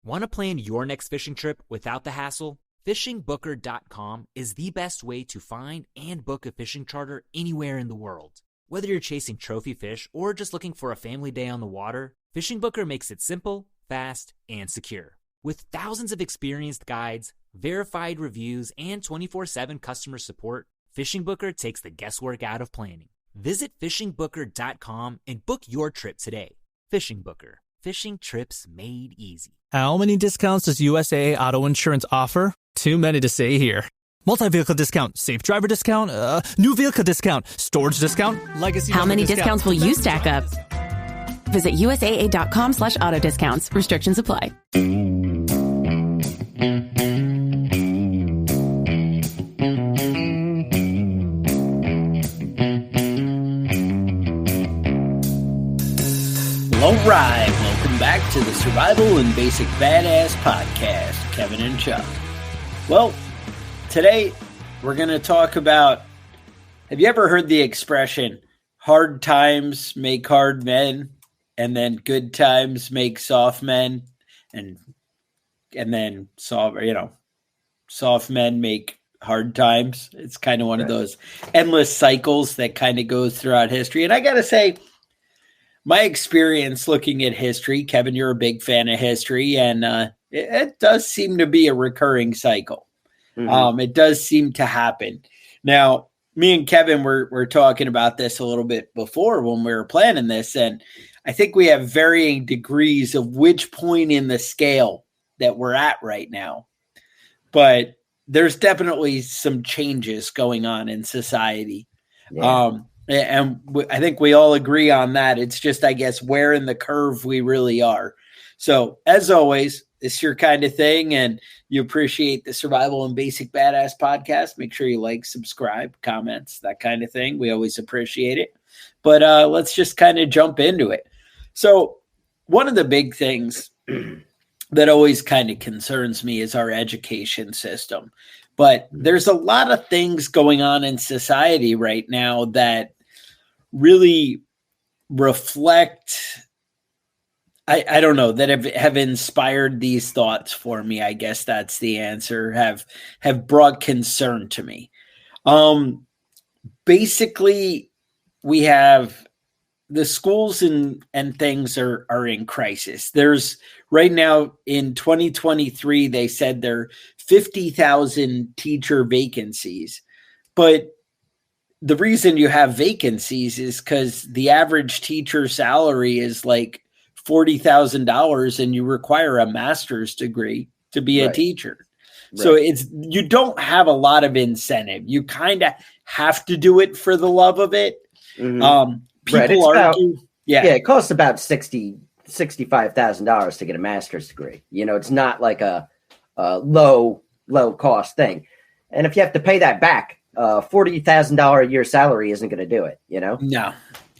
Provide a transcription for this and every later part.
Want to plan your next fishing trip without the hassle? FishingBooker.com is the best way to find and book a fishing charter anywhere in the world. Whether you're chasing trophy fish or just looking for a family day on the water, Fishing Booker makes it simple, fast, and secure. With thousands of experienced guides, verified reviews, and 24/7 customer support, Fishing Booker takes the guesswork out of planning. Visit FishingBooker.com and book your trip today. Fishing Booker. Fishing trips made easy. How many discounts does USAA Auto Insurance offer? Too many to say here. Multi-vehicle discount, safe driver discount, new vehicle discount, storage discount, legacy. How many discounts will you stack up? Visit USAA.com/auto discounts. Restrictions apply. All right, welcome back to the Survival and Basic Badass Podcast, Kevin and Chuck. Well, today we're going to talk about, have you ever heard the expression, hard times make hard men, and then good times make soft men, and then soft men make hard times? It's kind of one of those endless cycles that kind of goes throughout history. And I got to say, my experience looking at history, Kevin, you're a big fan of history, and it does seem to be a recurring cycle. Mm-hmm. It does seem to happen. Now, me and Kevin were talking about this a little bit before when we were planning this, and I think we have varying degrees of which point in the scale that we're at right now. But there's definitely some changes going on in society. Yeah. And I think we all agree on that. It's just, I guess, where in the curve we really are. So, as always, it's your kind of thing, and you appreciate the Survival and Basic Badass Podcast. Make sure you like, subscribe, comments, that kind of thing. We always appreciate it. But let's just kind of jump into it. So, one of the big things that always kind of concerns me is our education system. But there's a lot of things going on in society right now that really reflect, I don't know, that have inspired these thoughts for me. I guess that's the answer, have brought concern to me. Basically, we have the schools and things are in crisis. There's right now in 2023, they said there are 50,000 teacher vacancies, but the reason you have vacancies is because the average teacher salary is like $40,000 and you require a master's degree to be a teacher. Right. So you don't have a lot of incentive. You kind of have to do it for the love of it. Mm-hmm. People argue. It costs about $65,000 to get a master's degree. You know, it's not like a low cost thing. And if you have to pay that back, $40,000 a year salary isn't going to do it, you know? No.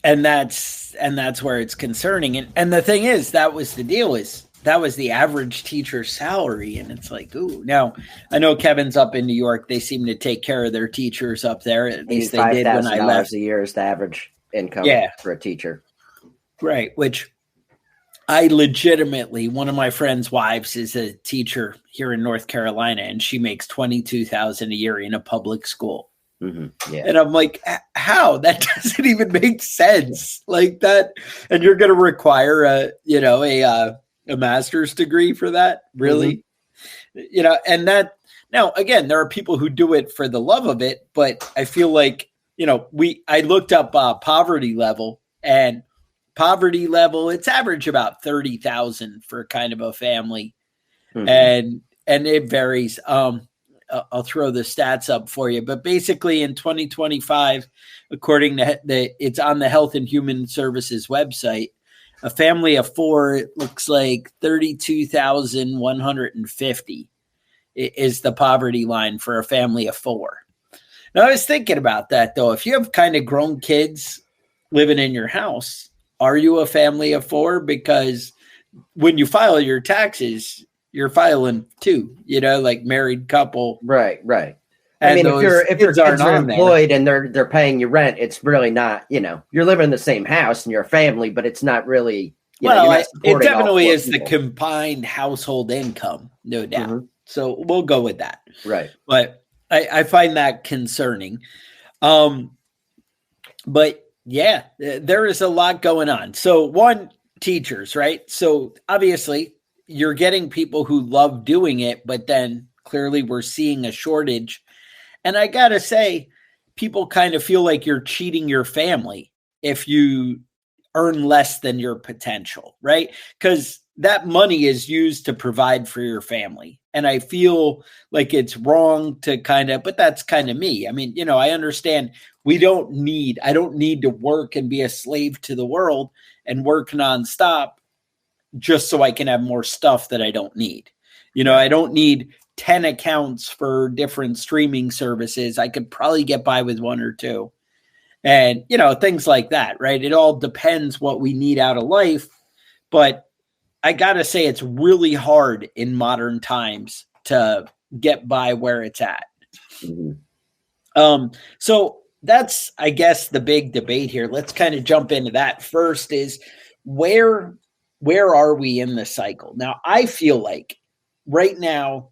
And that's where it's concerning. And the thing is, that was the deal, is that was the average teacher salary. And it's like, ooh, now I know Kevin's up in New York. They seem to take care of their teachers up there. At least they did when I left. $5,000 a year is the average income for a teacher. Right. Which I legitimately, one of my friend's wives is a teacher here in North Carolina, and she makes $22,000 a year in a public school. Mm-hmm. Yeah. And I'm like, how? That doesn't even make sense like that. And you're going to require a master's degree for that. Really? Mm-hmm. And that now, again, there are people who do it for the love of it, but I feel like, I looked up poverty level, and poverty level, it's average about 30,000 for kind of a family. Mm-hmm. And it varies. I'll throw the stats up for you, but basically in 2025, according to it's on the Health and Human Services website, a family of four, it looks like 32,150 is the poverty line for a family of four. Now, I was thinking about that, though. If you have kind of grown kids living in your house, are you a family of four? Because when you file your taxes, you're filing two, like married couple. Right. I mean, if your kids are employed and they're paying you rent, it's really not, you're living in the same house and you're a family, but it's not really Well, it supporting all definitely four is the people. combined household income, no doubt. Mhm. So we'll go with that. Right. But I find that concerning. But yeah, there is a lot going on. So one, teachers, right? So obviously you're getting people who love doing it, but then clearly we're seeing a shortage. And I got to say, people kind of feel like you're cheating your family if you earn less than your potential, right? Because that money is used to provide for your family. And I feel like it's wrong to but that's kind of me. I mean, I understand I don't need to work and be a slave to the world and work nonstop just so I can have more stuff that I don't need. I don't need 10 accounts for different streaming services. I could probably get by with one or two. And, things like that, right? It all depends what we need out of life. But I got to say, it's really hard in modern times to get by where it's at. Mm-hmm. So that's, I guess, the big debate here. Let's kind of jump into that. First is where are we in the cycle? Now, I feel like right now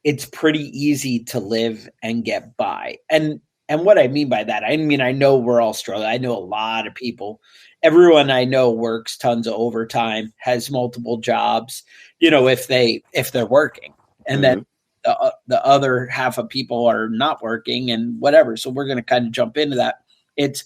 it's pretty easy to live and get by. And what I mean by that, I know we're all struggling. I know a lot of people. Everyone I know works tons of overtime, has multiple jobs, if they're working. And then the other half of people are not working and whatever. So we're going to kind of jump into that. It's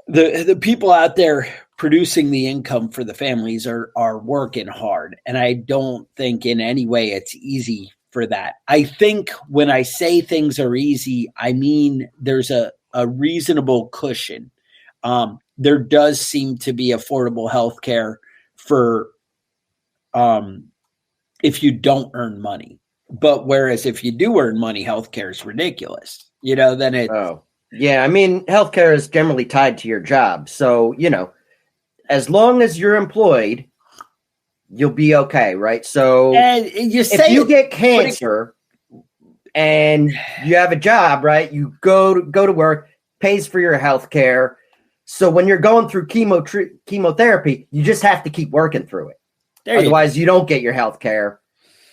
the people out there producing the income for the families are working hard. And I don't think in any way it's easy for that. I think when I say things are easy, I mean there's a reasonable cushion. There does seem to be affordable health care for if you don't earn money. But whereas if you do earn money, healthcare is ridiculous. Then it. Oh, yeah. I mean, healthcare is generally tied to your job. So, as long as you're employed, you'll be okay, right? So And you say if you get cancer and you have a job, right? You go to work, pays for your health care. So when you're going through chemotherapy, you just have to keep working through it. Otherwise, you don't get your health care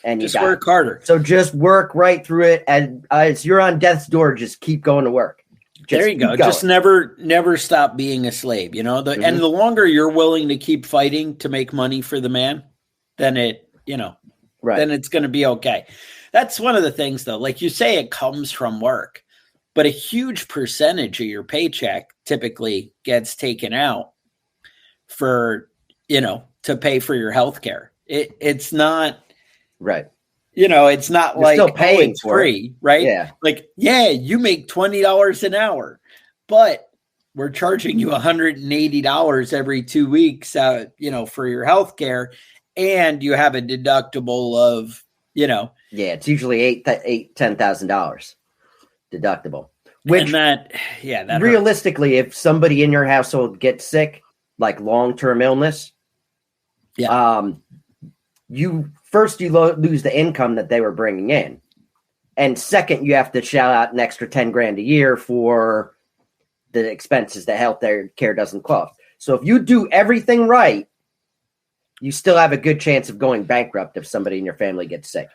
and you just work harder. So just work right through it. And as you're on death's door, just keep going to work. There you go. Just never stop being a slave, And the longer you're willing to keep fighting to make money for the man, then then it's going to be okay. That's one of the things, though. Like you say, it comes from work, but a huge percentage of your paycheck typically gets taken out for, to pay for your health care. It's not right. It's not You're like still paying it's for free, it. right? Yeah. Like, you make $20 an hour, but we're charging you $180 every 2 weeks, for your health care. And you have a deductible of, Yeah, it's usually $10,000 deductible. Which that realistically, if somebody in your household gets sick, like long-term illness, you lose the income that they were bringing in, and second, you have to shell out an extra $10,000 a year for the expenses that health care doesn't cost. So if you do everything right, you still have a good chance of going bankrupt if somebody in your family gets sick.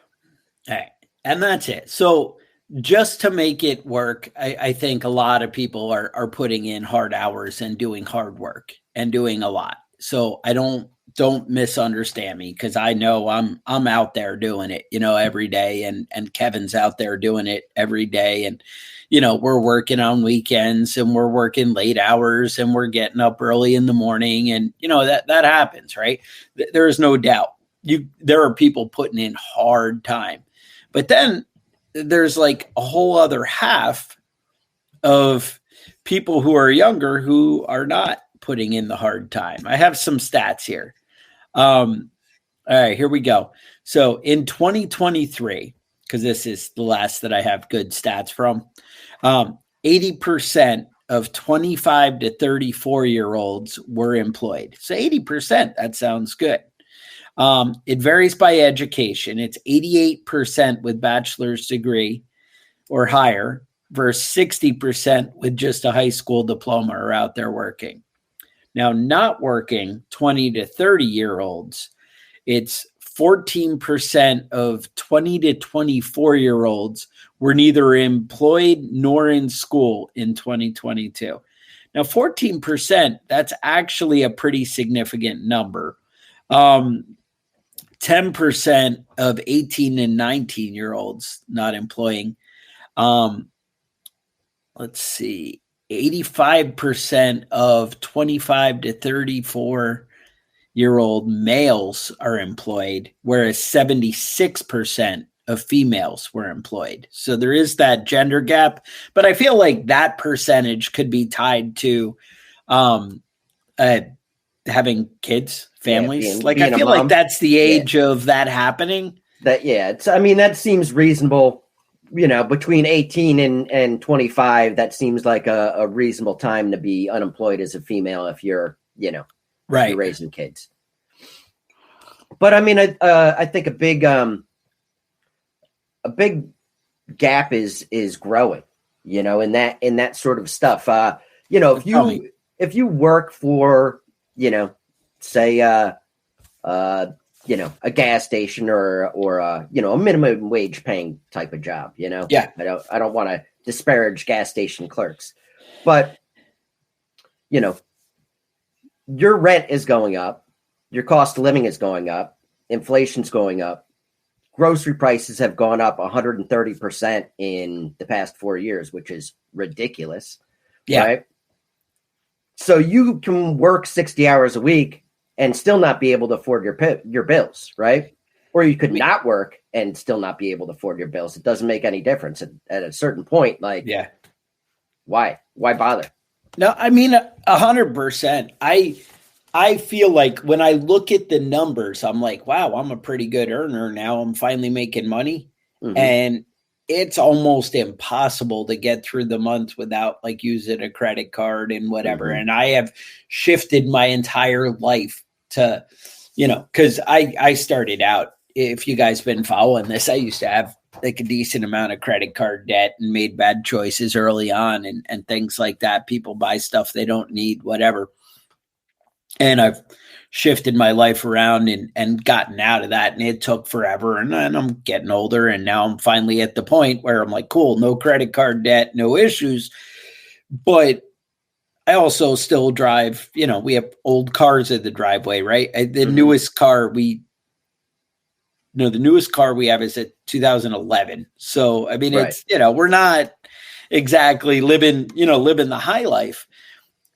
All right. And that's it. So just to make it work, I think a lot of people are putting in hard hours and doing hard work and doing a lot. So I don't misunderstand me, because I know I'm out there doing it, every day, and Kevin's out there doing it every day. And, we're working on weekends and we're working late hours and we're getting up early in the morning, and, that happens, right? There's no doubt there are people putting in hard time, but then there's like a whole other half of people who are younger who are not putting in the hard time. I have some stats here. All right, here we go. So in 2023, because this is the last that I have good stats from, 80% of 25 to 34-year-olds were employed. So 80%, that sounds good. It varies by education. It's 88% with bachelor's degree or higher versus 60% with just a high school diploma are out there working. Now, not working 20 to 30-year-olds, it's 14% of 20 to 24-year-olds were neither employed nor in school in 2022. Now, 14%, that's actually a pretty significant number. 10% of 18 and 19-year-olds not employing. Let's see, 85% of 25 to 34-year-old males are employed, whereas 76% of females were employed. So there is that gender gap, but I feel like that percentage could be tied to having kids, families. I feel like that's the age of that happening. That seems reasonable. Between 18 and 25, that seems like a reasonable time to be unemployed as a female if you're, right, you're raising kids. But I think a big gap is growing, in that sort of stuff. If you work for, say, a gas station or a minimum wage paying type of job, Yeah. I don't want to disparage gas station clerks, but your rent is going up, your cost of living is going up, inflation's going up, grocery prices have gone up 130% in the past 4 years, which is ridiculous. Yeah. Right. So you can work 60 hours a week and still not be able to afford your bills, right? Or you could not work and still not be able to afford your bills. It doesn't make any difference at a certain point. Why bother? No, 100%. I feel like when I look at the numbers, I'm like, wow, I'm a pretty good earner now. I'm finally making money. Mm-hmm. And it's almost impossible to get through the month without using a credit card and whatever. Mm-hmm. And I have shifted my entire life to, because I started out, if you guys been following this, I used to have a decent amount of credit card debt and made bad choices early on and things like that. People buy stuff they don't need, whatever. And I've shifted my life around and gotten out of that. And it took forever. And I'm getting older. And now I'm finally at the point where I'm like, cool, no credit card debt, no issues. But I also still drive, we have old cars in the driveway, right? The newest car the newest car we have is a 2011. So, right. It's, we're not exactly living the high life.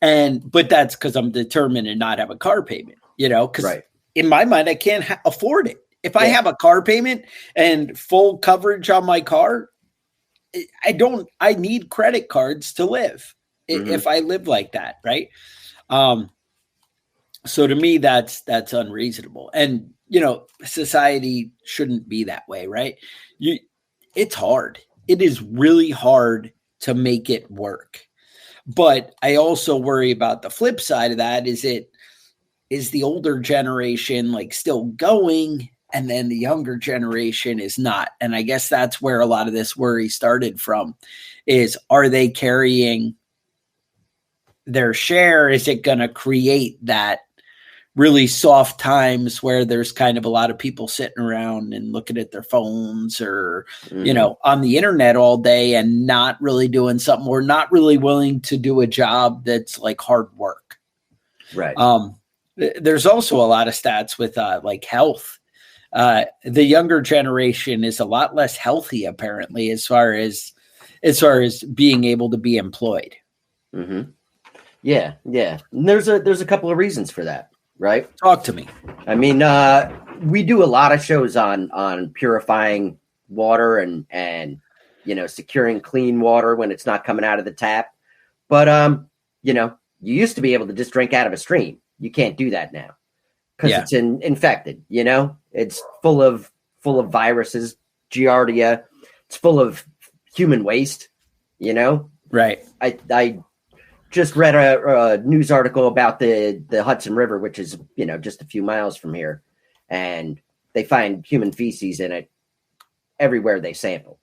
But that's because I'm determined to not have a car payment, because in my mind, I can't afford it. If I have a car payment and full coverage on my car, I need credit cards to live if I live like that. Right. So to me, that's unreasonable. And, society shouldn't be that way. Right. It's hard. It is really hard to make it work. But I also worry about the flip side of that. Is the older generation still going, and then the younger generation is not? And I guess that's where a lot of this worry started from, is are they carrying their share? Is it going to create that really soft times where there's kind of a lot of people sitting around and looking at their phones or, on the internet all day and not really doing something, or not really willing to do a job that's hard work. Right. There's also a lot of stats with health. The younger generation is a lot less healthy, apparently, as far as being able to be employed. Mm-hmm. Yeah. Yeah. And there's a couple of reasons for that. Right. Talk to me. We do a lot of shows on purifying water and securing clean water when it's not coming out of the tap. But, you used to be able to just drink out of a stream. You can't do that now because it's infected. It's full of viruses, giardia. It's full of human waste. Right. I just read a news article about the Hudson River, which is, just a few miles from here. And they find human feces in it everywhere they sample,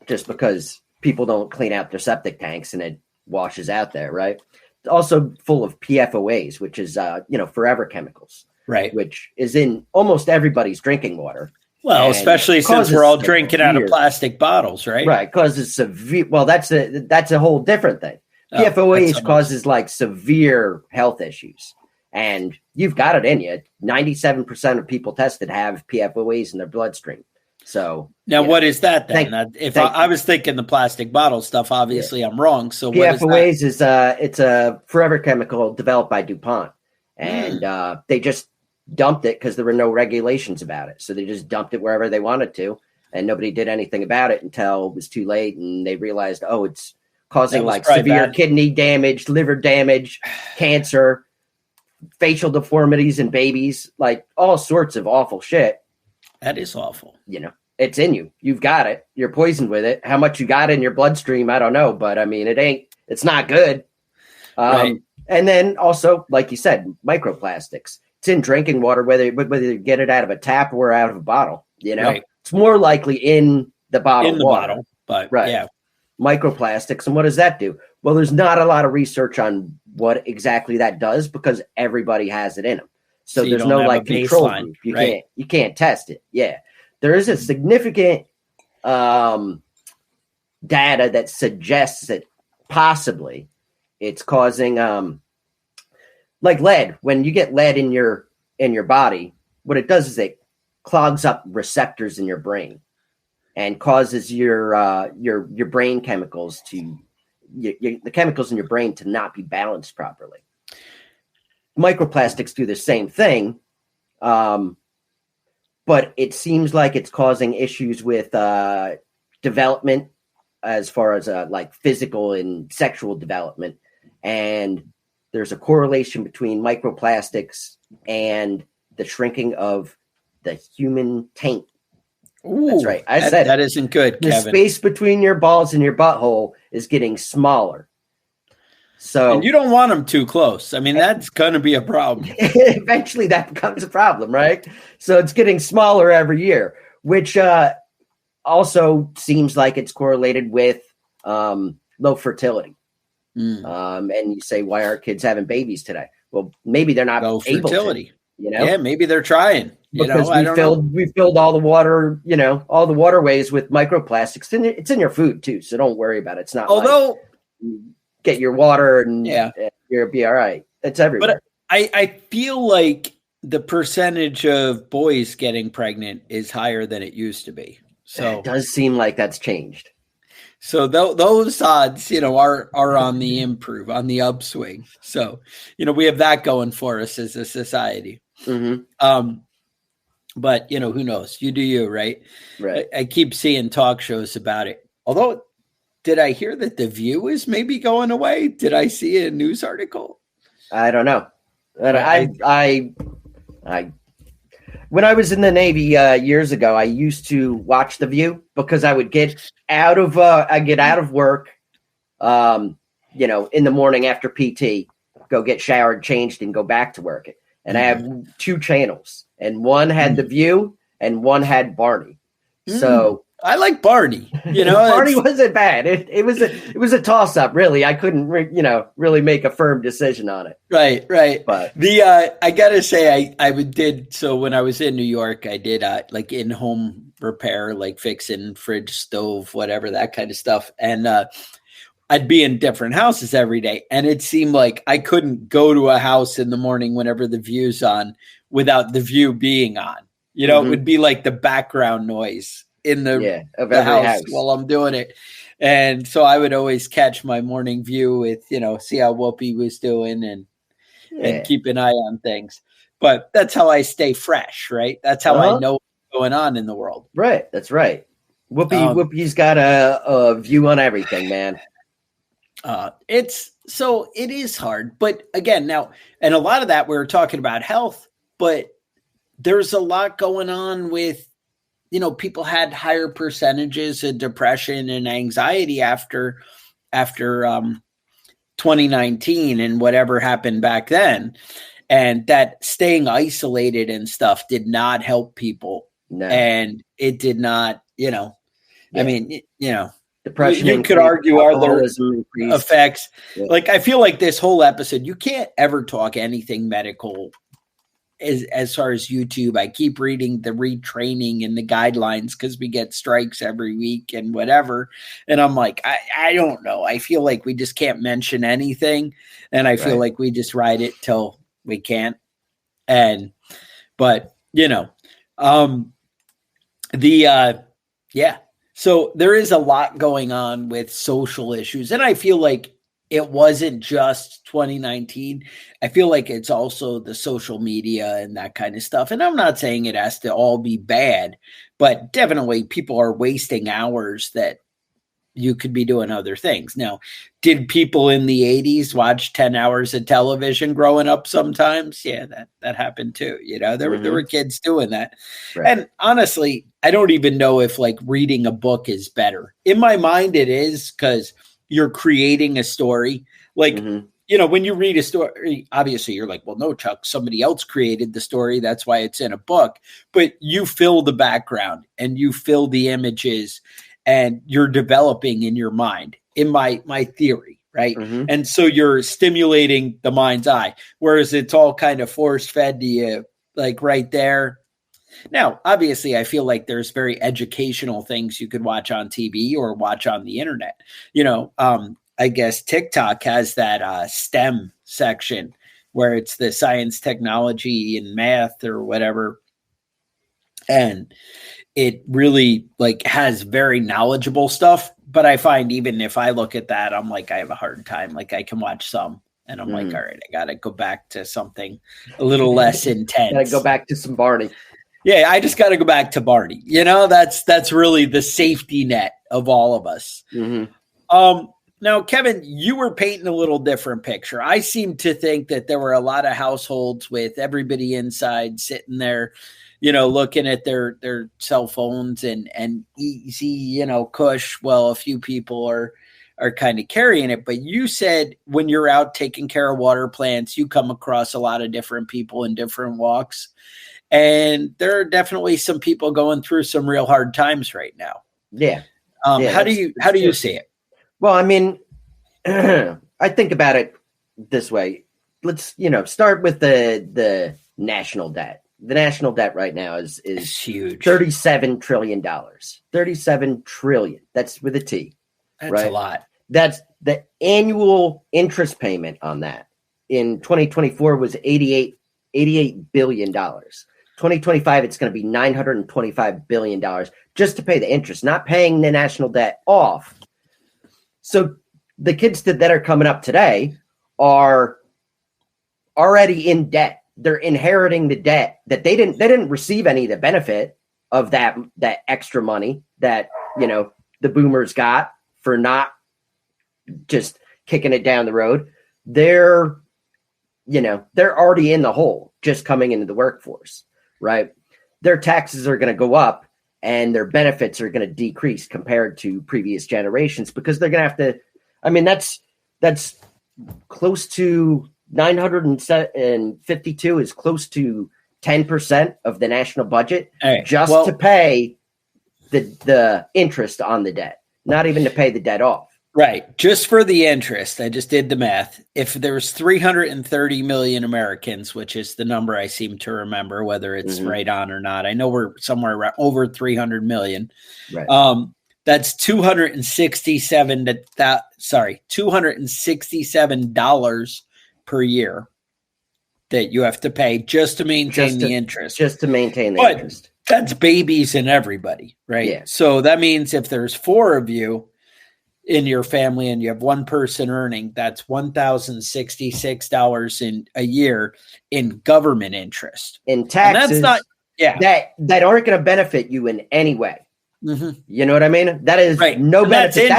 just because people don't clean out their septic tanks and it washes out there. Right. also full of PFOAs, which is forever chemicals, right? Which is in almost everybody's drinking water. Well, especially since we're all drinking out of plastic bottles, right? Right, causes severe. Well, that's a whole different thing. PFOAs causes like severe health issues, and you've got it in you. 97% of people tested have PFOAs in their bloodstream. So now, what is that then? I was thinking the plastic bottle stuff, obviously I'm wrong. So PFOAs is it's a forever chemical developed by DuPont, and they just dumped it because there were no regulations about it. So they just dumped it wherever they wanted to, and nobody did anything about it until it was too late, and they realized, it's causing like severe kidney damage, liver damage, cancer, facial deformities in babies, like all sorts of awful shit. That is awful. It's in you. You've got it. You're poisoned with it. How much you got in your bloodstream, I don't know. But I mean, it's not good. Right. And then also, like you said, microplastics. It's in drinking water, whether you get it out of a tap or out of a bottle. Right. It's more likely in the bottle. Bottle, but yeah. Microplastics. And what does that do? Well, there's not a lot of research on what exactly that does because everybody has it in them. So there's no like control group. You can't test it. Yeah. There is a significant data that suggests that possibly it's causing like lead. When you get lead in your body, what it does is it clogs up receptors in your brain and causes your brain chemicals the chemicals in your brain to not be balanced properly. Microplastics do the same thing, but it seems like it's causing issues with development as far as like physical and sexual development. And there's a correlation between microplastics and the shrinking of the human taint. Ooh, that's right. I said that isn't good, the Kevin. space between your balls and your butthole is getting smaller. So and you don't want them too close. I mean, that's going to be a problem. Eventually that becomes a problem, right? So it's getting smaller every year, which also seems like it's correlated with low fertility. And you say, why aren't kids having babies today? Well, maybe they're not low able fertility. To, Yeah, maybe they're trying. Because we filled all the water, all the waterways with microplastics. And it's in your food too, so don't worry about it. It's not like get your water and you'll be all right. It's everywhere. But I feel like the percentage of boys getting pregnant is higher than it used to be. So it does seem like that's changed. So those odds, are on the improve, on the upswing. So, we have that going for us as a society. Mm-hmm. But, who knows? You do you, right? Right. I keep seeing talk shows about it. Although, did I hear that The View is maybe going away? Did I see a news article? I don't know. I when I was in the Navy years ago, I used to watch The View because I would get out of work, in the morning after PT, go get showered, changed, and go back to work. And I have two channels, and one had The View and one had Barney. So I like Barney. Barney wasn't bad. It was a toss up. Really, I couldn't really make a firm decision on it. Right. But I gotta say, I did. So when I was in New York, I did like in home repair, like fixing fridge, stove, whatever, that kind of stuff, and I'd be in different houses every day, and it seemed like I couldn't go to a house in the morning whenever The View's on without The View being on. It would be like the background noise in the house while I'm doing it. And so I would always catch my morning view with, see how Whoopi was doing and keep an eye on things. But that's how I stay fresh, right? That's how I know what's going on in the world. Right. That's right. Whoopi's got a view on everything, man. It is hard, but again, now, and a lot of that we're talking about health, but there's a lot going on with, people had higher percentages of depression and anxiety after 2019 and whatever happened back then. And that staying isolated and stuff did not help people. No. And it did not, I mean, depression. You could argue are there effects. Yeah. Like, I feel like this whole episode, you can't ever talk anything medical as far as YouTube. I keep reading the retraining and the guidelines because we get strikes every week and whatever. And I'm like, I don't know. I feel like we just can't mention anything. And I feel like we just ride it till we can't. But so there is a lot going on with social issues. And I feel like it wasn't just 2019. I feel like it's also the social media and that kind of stuff. And I'm not saying it has to all be bad, but definitely people are wasting hours that you could be doing other things. Now, did people in the 80s watch 10 hours of television growing up sometimes? Yeah, that happened too. There were kids doing that. Right. And honestly, I don't even know if like reading a book is better. In my mind, it is, because you're creating a story. Like, when you read a story, obviously you're like, well, no, Chuck, somebody else created the story. That's why it's in a book. But you fill the background and you fill the images and you're developing in your mind, in my theory, right? And so you're stimulating the mind's eye, whereas it's all kind of force-fed to you, like right there. Now, obviously, I feel like there's very educational things you could watch on TV or watch on the internet. I guess TikTok has that STEM section where it's the science, technology, and math or whatever. And it really like has very knowledgeable stuff. But I find even if I look at that, I'm like, I have a hard time. Like, I can watch some and I'm like, all right, I got to go back to something a little less intense. Got to go back to some Barney. Yeah, I just got to go back to Barney. That's really the safety net of all of us. Now, Kevin, you were painting a little different picture. I seem to think that there were a lot of households with everybody inside sitting there, looking at their cell phones and easy, cush. Well, a few people are kind of carrying it. But you said when you're out taking care of water plants, you come across a lot of different people in different walks. And there are definitely some people going through some real hard times right now. Yeah. How do you see it? Well, I mean, I think about it this way. Let's, start with the national debt. The national debt right now is huge. $37 trillion. $37 trillion. That's with a T. That's a lot. That's the annual interest payment on that in 2024 was $88 billion. 2025, it's going to be $925 billion just to pay the interest, not paying the national debt off. So the kids that are coming up today are already in debt. They're inheriting the debt that they didn't receive any of the benefit of that extra money that, the boomers got for not just kicking it down the road. They're already in the hole just coming into the workforce, right? Their taxes are going to go up and their benefits are going to decrease compared to previous generations because they're going to have to, that's close to 952 is close to 10% of the national budget to pay the interest on the debt, not even to pay the debt off. Right. Just for the interest. I just did the math. If there's 330 million Americans, which is the number I seem to remember, whether it's right on or not, I know we're somewhere around over 300 million. Right. That's $267 per year that you have to pay just to maintain the interest. Just to maintain the interest. That's babies and everybody, right? Yeah. So that means if there's 4 of you in your family and you have one person earning, that's $1,066 in a year in government interest. In taxes, and that's not, that aren't going to benefit you in any way. You know what I mean? That is no benefit.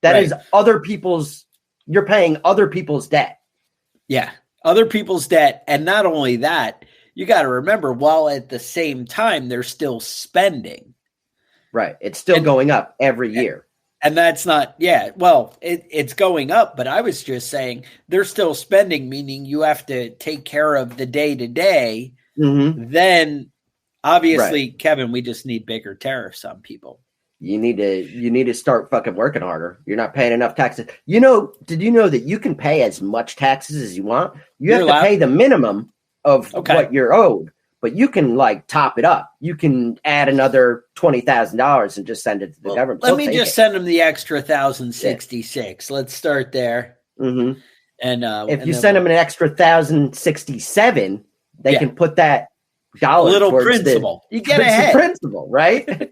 That is other people's, you're paying other people's debt. Yeah. Other people's debt. And not only that, you got to remember, while at the same time, they're still spending. Right. It's still going up every year. And that's not, it's going up, but I was just saying they're still spending, meaning you have to take care of the day to day. Then obviously, Kevin, we just need bigger tariffs on people. You need to start fucking working harder. You're not paying enough taxes. You know, did you know that you can pay as much taxes as you want? You're have to pay the minimum of what you're owed, but you can like top it up. You can add another $20,000 and just send it to the government. Let me just send them the extra 1,066. Let's start there. Mm-hmm. And if you send them an extra 1,067, they can put that dollar little towards principal. You get ahead. Principal, right?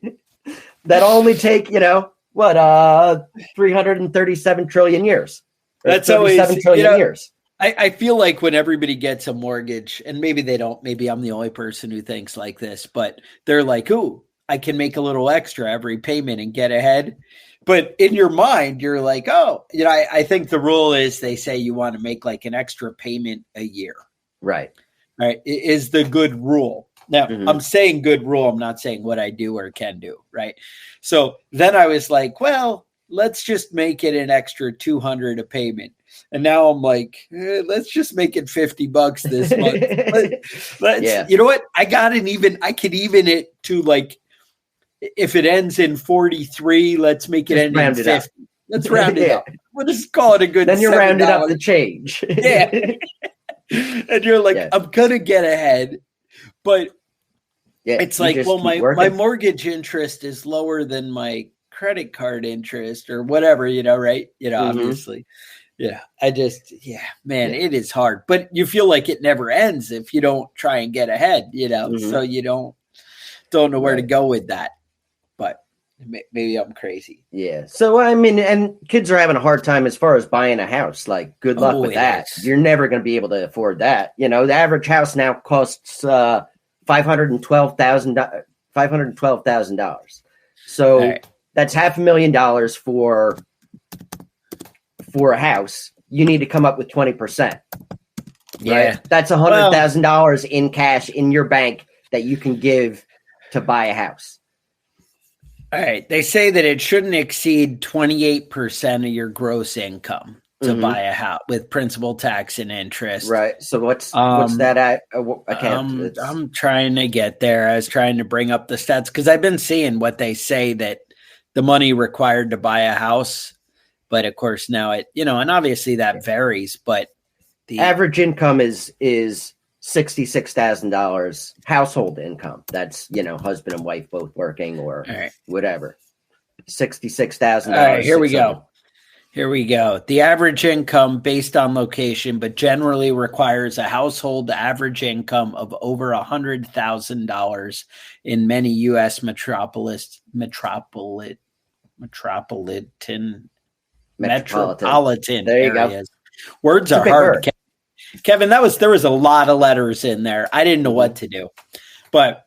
That'll only take 337 trillion years. That's always 7 trillion years. I feel like when everybody gets a mortgage, and maybe they don't, maybe I'm the only person who thinks like this, but they're like, ooh, I can make a little extra every payment and get ahead. But in your mind, you're like, oh, I think the rule is they say you want to make like an extra payment a year. Right. Right. It is the good rule. Now, I'm saying good rule. I'm not saying what I do or can do. Right. So then I was like, well, let's just make it an extra $200 a payment. And now I'm like, let's just make it $50 this month. You know what? I could even it to like, if it ends in 43, let's make it end in 50. Let's round it up. We'll just call it a good. Then you round it up the change. Yeah. And you're like, I'm going to get ahead. But it's like, well, my mortgage interest is lower than my credit card interest or whatever, right? Obviously. Yeah. It is hard. But you feel like it never ends if you don't try and get ahead, so you don't know where to go with that. But maybe I'm crazy. Yeah. So, I mean, and kids are having a hard time as far as buying a house. Like, good luck with that. You're never going to be able to afford that. The average house now costs $512,000. So that's $500,000 for a house. You need to come up with 20%. Yeah. Right? That's $100,000 in cash in your bank that you can give to buy a house. All right. They say that it shouldn't exceed 28% of your gross income to buy a house with principal, tax, and interest. Right. So what's that at? I'm trying to get there. I was trying to bring up the stats because I've been seeing what they say that the money required to buy a house. But of course now and obviously that varies, but the average income is $66,000 household income. That's, husband and wife both working or whatever. $66,000. All right, here we go. The average income based on location, but generally requires a household average income of over $100,000 in many U.S. metropolitan There you areas. Go. Words are hard. Kevin, there was a lot of letters in there. I didn't know what to do, but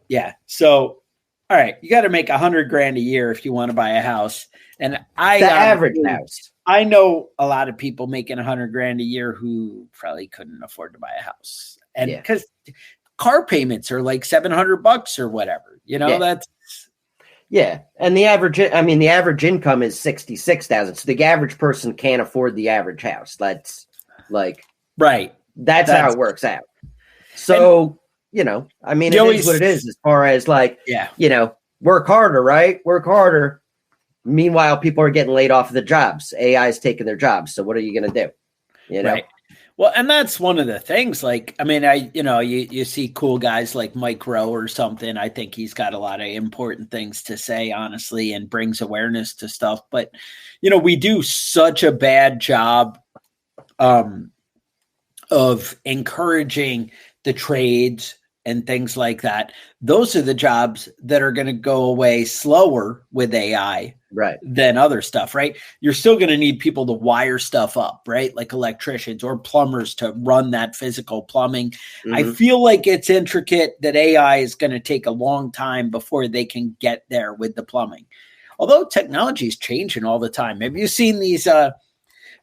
yeah. So, all right, you got to make $100,000 a year if you want to buy a house. And average house. I know a lot of people making $100,000 a year wu probably couldn't afford to buy a house, and because car payments are like $700 or whatever, that's. Yeah, and the average income is $66,000. So the average person can't afford the average house. That's like right. That's how it works out. So it is what it is as far as like work harder, right? Work harder. Meanwhile, people are getting laid off of the jobs. AI is taking their jobs. So what are you going to do? Right. Well, and that's one of the things. Like, I mean, you see cool guys like Mike Rowe or something. I think he's got a lot of important things to say, honestly, and brings awareness to stuff. But, we do such a bad job of encouraging the trades and things like that. Those are the jobs that are going to go away slower with AI than other stuff, right? You're still going to need people to wire stuff up, right? Like electricians or plumbers to run that physical plumbing. I feel like it's intricate that AI is going to take a long time before they can get there with the plumbing. Although technology is changing all the time. Have you seen these,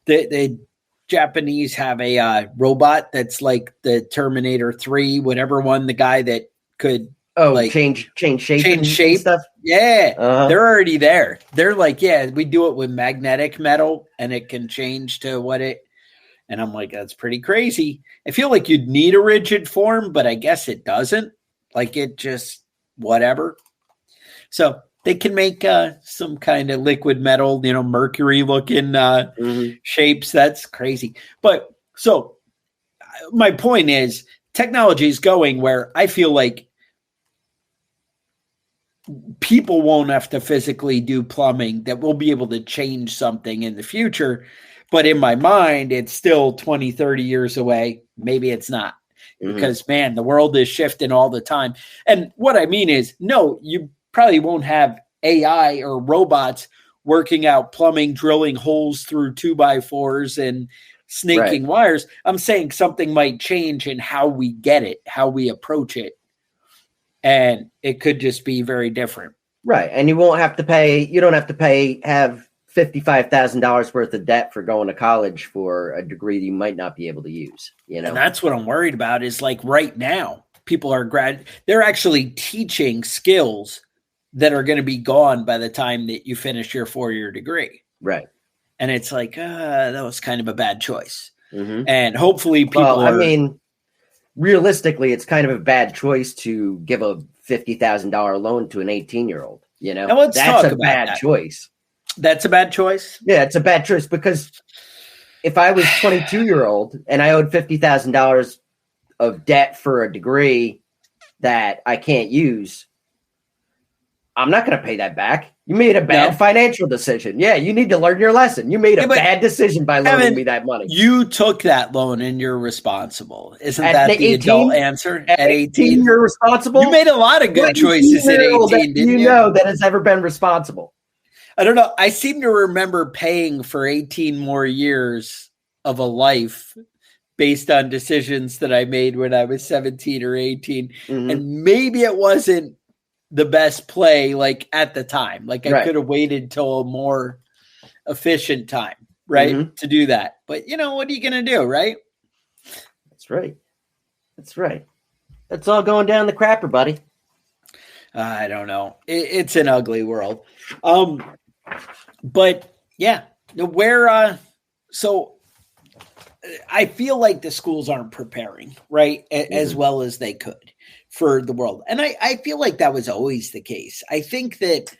the Japanese have a robot that's like the Terminator 3, whatever one, the guy that could change shape stuff. Yeah, they're already there. They're like, we do it with magnetic metal and it can change to what it. And I'm like, that's pretty crazy. I feel like you'd need a rigid form, but I guess it doesn't. Like it just whatever. So they can make some kind of liquid metal, mercury looking shapes. That's crazy. But so my point is, technology is going where I feel like people won't have to physically do plumbing, that we'll be able to change something in the future. But in my mind, it's still 20, 30 years away. Maybe it's not, because, man, the world is shifting all the time. And what I mean is, no, you probably won't have AI or robots working out plumbing, drilling holes through 2x4s and snaking wires. I'm saying something might change in how we get it, how we approach it. And it could just be very different. Right. And you don't have to pay, have $55,000 worth of debt for going to college for a degree that you might not be able to use, And that's what I'm worried about is, like, right now, people are they're actually teaching skills that are going to be gone by the time that you finish your 4-year degree. Right. And it's like, that was kind of a bad choice. And hopefully people realistically, it's kind of a bad choice to give a $50,000 loan to an 18-year-old, That's a bad choice. That's a bad choice? Yeah, it's a bad choice, because if I was 22-year-old and I owed $50,000 of debt for a degree that I can't use, I'm not going to pay that back. You made a bad financial decision. Yeah, you need to learn your lesson. You made a bad decision by loaning me that money. You took that loan and you're responsible. Isn't that the adult answer? At 18, you're responsible? You made a lot of good choices at 18, didn't you? That has ever been responsible. I don't know. I seem to remember paying for 18 more years of a life based on decisions that I made when I was 17 or 18. And maybe it wasn't the best play, like, at the time. Like, I could have waited till a more efficient time, right, to do that. But, what are you going to do, right? That's right. That's right. That's all going down the crapper, buddy. I don't know. It's an ugly world. But, yeah, so I feel like the schools aren't preparing, right, as well as they could for the world. And I feel like that was always the case. I think that,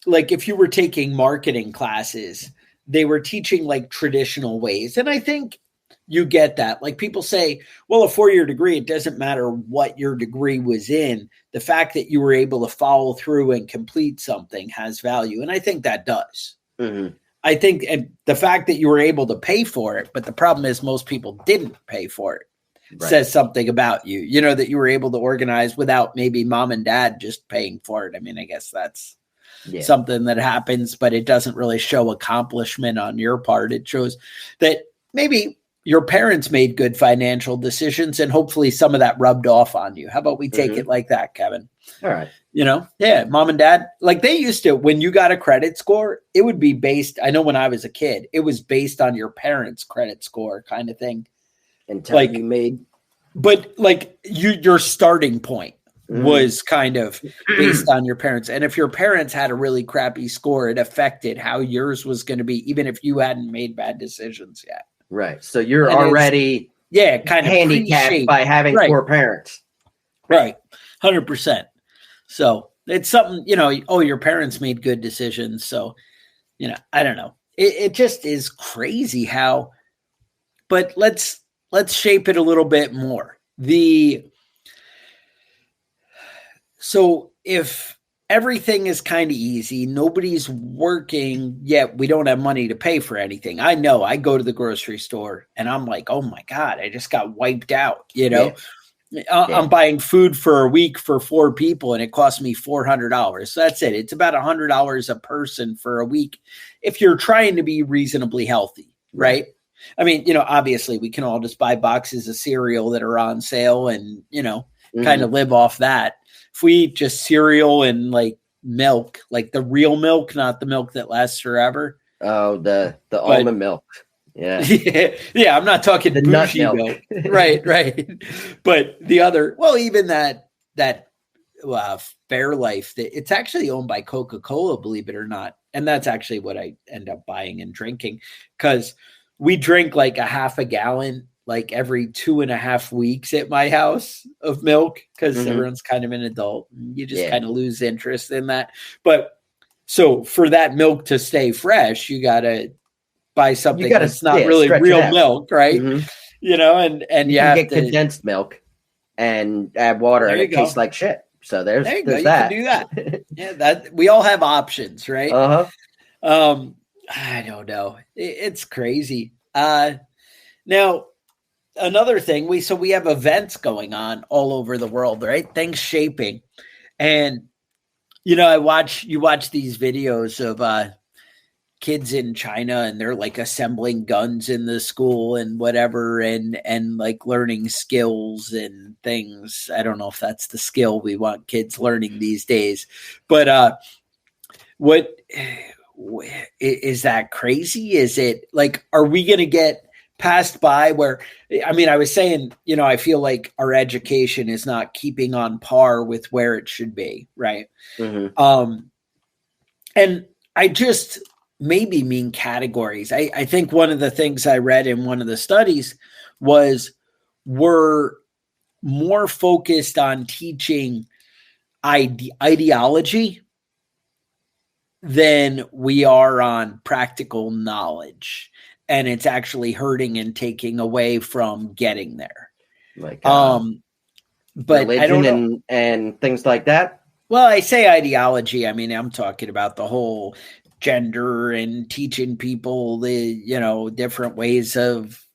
like, if you were taking marketing classes, they were teaching, like, traditional ways. And I think you get that. Like, people say, well, a 4-year degree, it doesn't matter what your degree was in. The fact that you were able to follow through and complete something has value. And I think that does. I think, and the fact that you were able to pay for it, but the problem is most people didn't pay for it, says something about you, that you were able to organize without maybe mom and dad just paying for it. I mean, I guess that's something that happens, but it doesn't really show accomplishment on your part. It shows that maybe your parents made good financial decisions, and hopefully some of that rubbed off on you. How about we take it like that, Kevin? All right. Mom and dad, like, they used to, when you got a credit score, it would be based, I know when I was a kid, it was based on your parents' credit score kind of thing. Until you made. But, like, your starting point was kind of based on your parents. And if your parents had a really crappy score, it affected how yours was going to be, even if you hadn't made bad decisions yet. Right. So you're already kind of handicapped by having poor parents. Right. 100%. So it's something, your parents made good decisions. So, I don't know. It just is crazy how, but let's shape it a little bit more. So if everything is kind of easy, nobody's working, yet we don't have money to pay for anything. I know I go to the grocery store and I'm like, oh my God, I just got wiped out. I'm buying food for a week for 4 people and it costs me $400. So that's it. It's about $100 a person for a week if you're trying to be reasonably healthy, right? I mean, obviously we can all just buy boxes of cereal that are on sale and, kind of live off that. If we eat just cereal and, like, milk, like the real milk, not the milk that lasts forever. Oh, the almond milk. Yeah. Yeah. I'm not talking the bougie nut milk. Right. But the other, well, even that Fairlife, it's actually owned by Coca-Cola, believe it or not. And that's actually what I end up buying and drinking, because we drink like a half a gallon like every 2.5 weeks at my house of milk because everyone's kind of an adult. You just kind of lose interest in that. But so for that milk to stay fresh, you got to buy something that's not really real milk, right? You know, and you have get condensed milk and add water and it tastes like shit. So there's that. You can do that. Yeah, that we all have options, right? I don't know. It's crazy. Now, another thing, we have events going on all over the world, right? Things shaping. And, you know, you watch these videos of kids in China and they're like assembling guns in the school and whatever and like learning skills and things. I don't know if that's the skill we want kids learning these days, but what is that crazy? Is it like, are we going to get passed by where, I mean, I was saying, you know, I feel like our education is not keeping on par with where it should be. Right. And I just maybe mean categories. I think one of the things I read in one of the studies was we're more focused on teaching ideology than we are on practical knowledge. And it's actually hurting and taking away from getting there. Like, but I don't know. And things like that. Well, I say ideology. I mean, I'm talking about the whole gender and teaching people the, you know, different ways of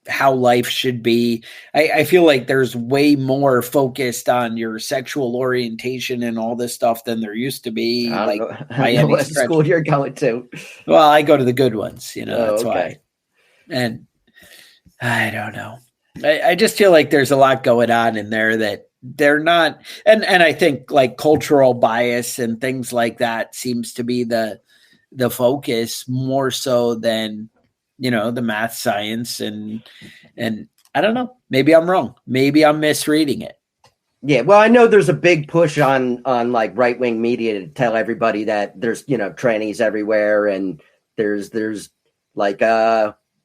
how life should be. I feel like there's way more focused on your sexual orientation and all this stuff than there used to be. I don't know what school you're going to. Well, I go to the good ones, you know, that's why. And I don't know. I just feel like there's a lot going on in there that they're not. And I think like cultural bias and things like that seems to be the focus more so than, you know, the math, science, and I don't know. Maybe I'm wrong. Maybe I'm misreading it. Yeah, well, I know there's a big push on like right-wing media to tell everybody that there's, you know, trannies everywhere and there's like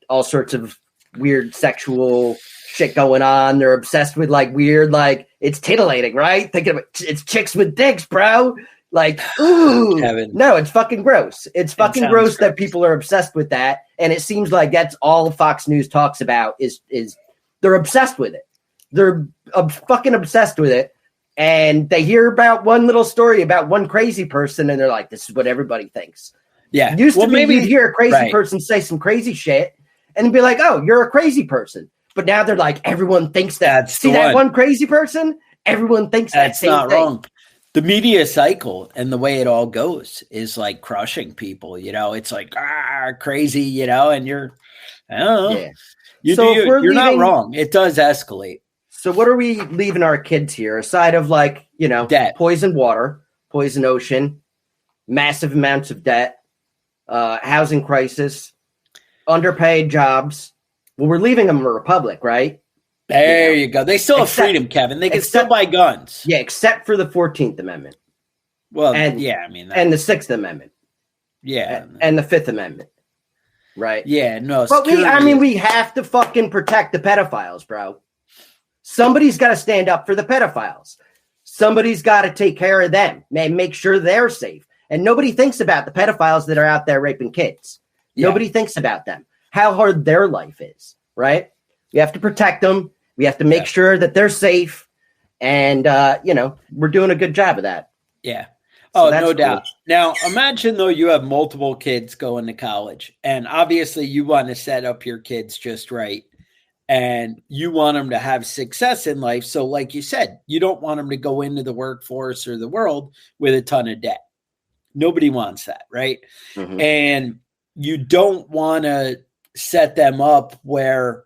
all sorts of weird sexual shit going on. They're obsessed with like weird, like it's titillating, right? Thinking of it's chicks with dicks, bro. Like, ooh, Kevin. No, it's fucking gross. It's fucking gross that people are obsessed with that. And it seems like that's all Fox News talks about is they're obsessed with it. They're fucking obsessed with it. And they hear about one little story about one crazy person and they're like, this is what everybody thinks. Yeah. Used to be you'd hear a crazy person say some crazy shit and be like, oh, you're a crazy person. But now they're like, everyone thinks that. See that one crazy person? Everyone thinks that's that same not thing. Wrong. The media cycle and the way it all goes is like crushing people, you know, it's like, crazy, you know, and you're, I don't know. Yeah. You're not wrong. It does escalate. So what are we leaving our kids here aside of like, you know, debt, poison water, poison ocean, massive amounts of debt, housing crisis, underpaid jobs? Well, we're leaving them a republic, right? There you go. They still have freedom, Kevin. They can still buy guns. Yeah, except for the 14th Amendment. Well, and the 6th Amendment. Yeah. And the 5th Amendment. Right? Yeah, no. But we have to fucking protect the pedophiles, bro. Somebody's got to stand up for the pedophiles. Somebody's got to take care of them and make sure they're safe. And nobody thinks about the pedophiles that are out there raping kids. Yeah. Nobody thinks about them. How hard their life is, right? We have to protect them. We have to make sure that they're safe. And, you know, we're doing a good job of that. Yeah. Oh, so no doubt. Now, imagine, though, you have multiple kids going to college. And obviously, you want to set up your kids just right. And you want them to have success in life. So like you said, you don't want them to go into the workforce or the world with a ton of debt. Nobody wants that, right? Mm-hmm. And you don't want to set them up where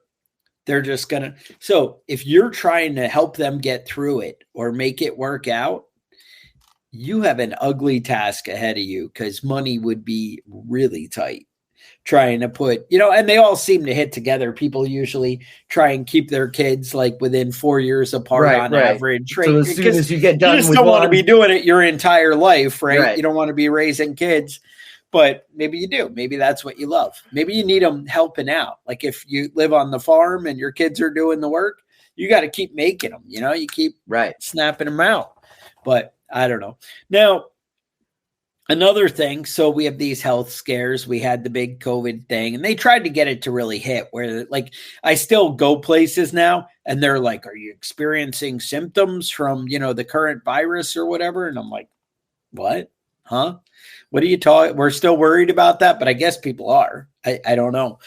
they're just going to. So if you're trying to help them get through it or make it work out, you have an ugly task ahead of you because money would be really tight trying to put, you know, and they all seem to hit together. People usually try and keep their kids like within 4 years apart on average. Right? So as soon as you get done, you just don't want to be doing it your entire life, right? You don't want to be raising kids. but maybe you do. Maybe that's what you love. Maybe you need them helping out. Like if you live on the farm and your kids are doing the work, you got to keep making them, you keep snapping them out. But I don't know. Now, another thing, so we have these health scares. We had the big COVID thing, and they tried to get it to really hit where, like, I still go places now, and they're like, are you experiencing symptoms from, the current virus or whatever? And I'm like, what? Huh? What are you talking? We're still worried about that, but I guess people are. I don't know.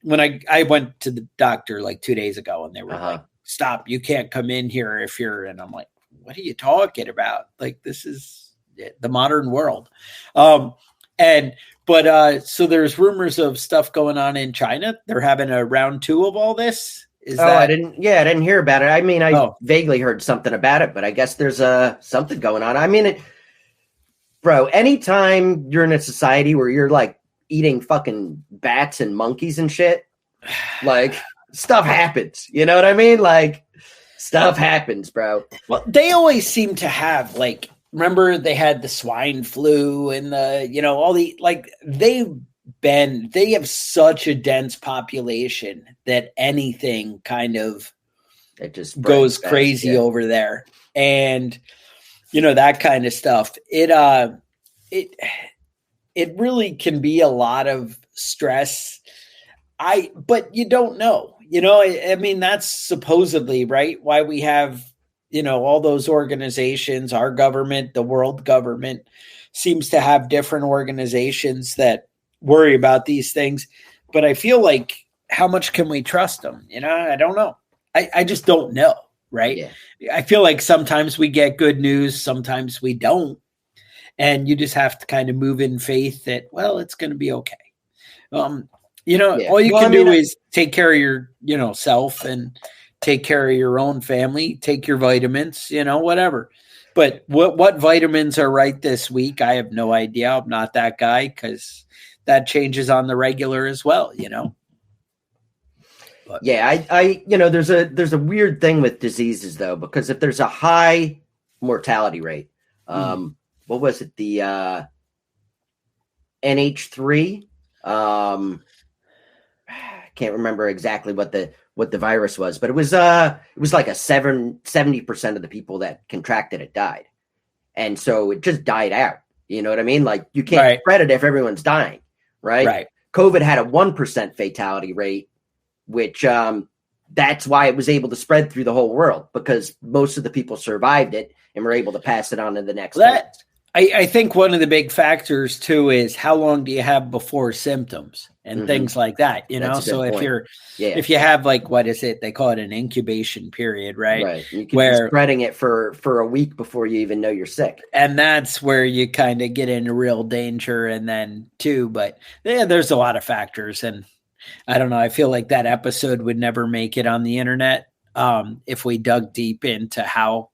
When I went to the doctor like 2 days ago, and they were like, stop, you can't come in here if you're, and I'm like, what are you talking about? Like, this is the modern world. So there's rumors of stuff going on in China. They're having a round 2 of all this. I didn't hear about it. I mean, I vaguely heard something about it, but I guess there's something going on. I mean, bro, anytime you're in a society where you're like eating fucking bats and monkeys and shit, like stuff happens. You know what I mean? Like stuff happens, bro. Well, they always seem to have like, remember they had the swine flu and all the, like they have such a dense population that anything kind of it just goes crazy over there. And, that kind of stuff. It really can be a lot of stress. But you don't know, I mean, that's supposedly right. Why we have, all those organizations, our government, the world government seems to have different organizations that worry about these things. But I feel like, how much can we trust them? I don't know. I just don't know. Right. Yeah. I feel like sometimes we get good news, sometimes we don't. And you just have to kind of move in faith that, well, it's going to be okay. All you can do is take care of your, self and take care of your own family, take your vitamins, whatever. But what vitamins are right this week? I have no idea. I'm not that guy because that changes on the regular as well, But. Yeah, I there's a weird thing with diseases though, because if there's a high mortality rate, what was it? The NH3. I can't remember exactly what the virus was, but it was like a 70% of the people that contracted it died. And so it just died out. You know what I mean? Like you can't spread it if everyone's dying, right? Right. COVID had a 1% fatality rate, which that's why it was able to spread through the whole world, because most of the people survived it and were able to pass it on to the next. I think one of the big factors too is how long do you have before symptoms and things like that, so if you have like, what is it? They call it an incubation period, right? Right. You can be spreading it for a week before you even know you're sick. And that's where you kind of get into real danger. And then but there's a lot of factors, and I don't know. I feel like that episode would never make it on the internet if we dug deep into how,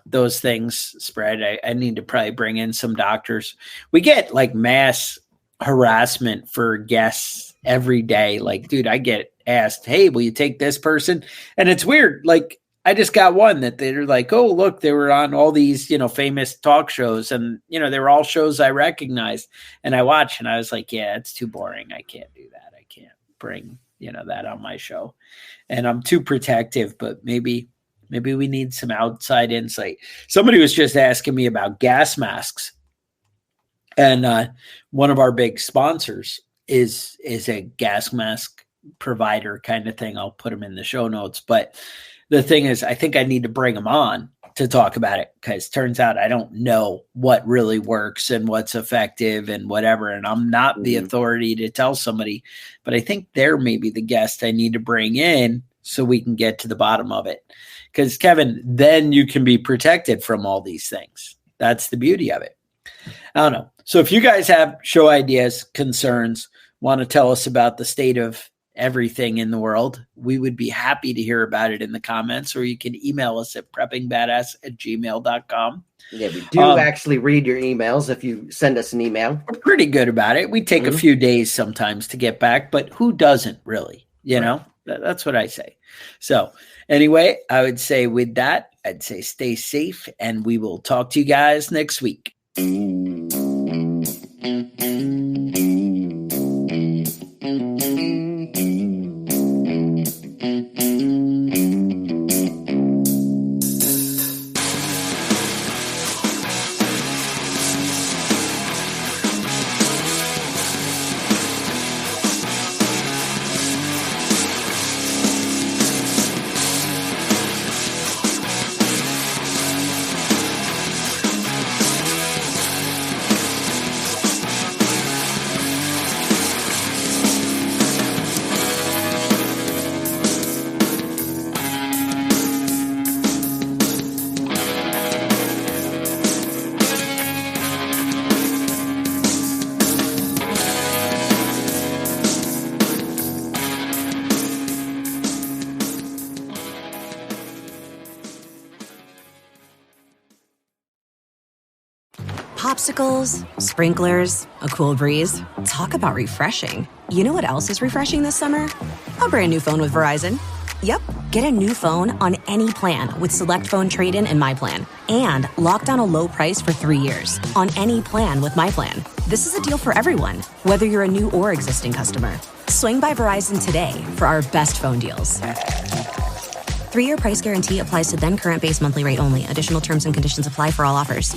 those things spread. I need to probably bring in some doctors. We get like mass harassment for guests every day. Like, dude, I get asked, hey, will you take this person? And it's weird. Like, I just got one that they're like, oh, look, they were on all these, famous talk shows, and, they were all shows I recognized, and I watched, and I was like, yeah, it's too boring. I can't do that. I can't bring, that on my show, and I'm too protective, but maybe we need some outside insight. Somebody was just asking me about gas masks, and one of our big sponsors is a gas mask provider kind of thing. I'll put them in the show notes, but the thing is, I think I need to bring them on to talk about it, because turns out I don't know what really works and what's effective and whatever. And I'm not the authority to tell somebody, but I think they're maybe the guest I need to bring in so we can get to the bottom of it. Because Kevin, then you can be protected from all these things. That's the beauty of it. I don't know. So if you guys have show ideas, concerns, want to tell us about the state of everything in the world, we would be happy to hear about it in the comments, or you can email us at preppingbadass@gmail.com. Yeah, we do actually read your emails if you send us an email. We're pretty good about it. We take a few days sometimes to get back, but who doesn't really? That's what I say. So anyway, I would say with that, I'd say stay safe, and we will talk to you guys next week. Popsicles, sprinklers, a cool breeze. Talk about refreshing. You know what else is refreshing this summer? A brand new phone with Verizon. Yep, get a new phone on any plan with Select Phone Trade-in and My Plan. And lock down a low price for 3 years on any plan with My Plan. This is a deal for everyone, whether you're a new or existing customer. Swing by Verizon today for our best phone deals. 3-year price guarantee applies to then current base monthly rate only. Additional terms and conditions apply for all offers.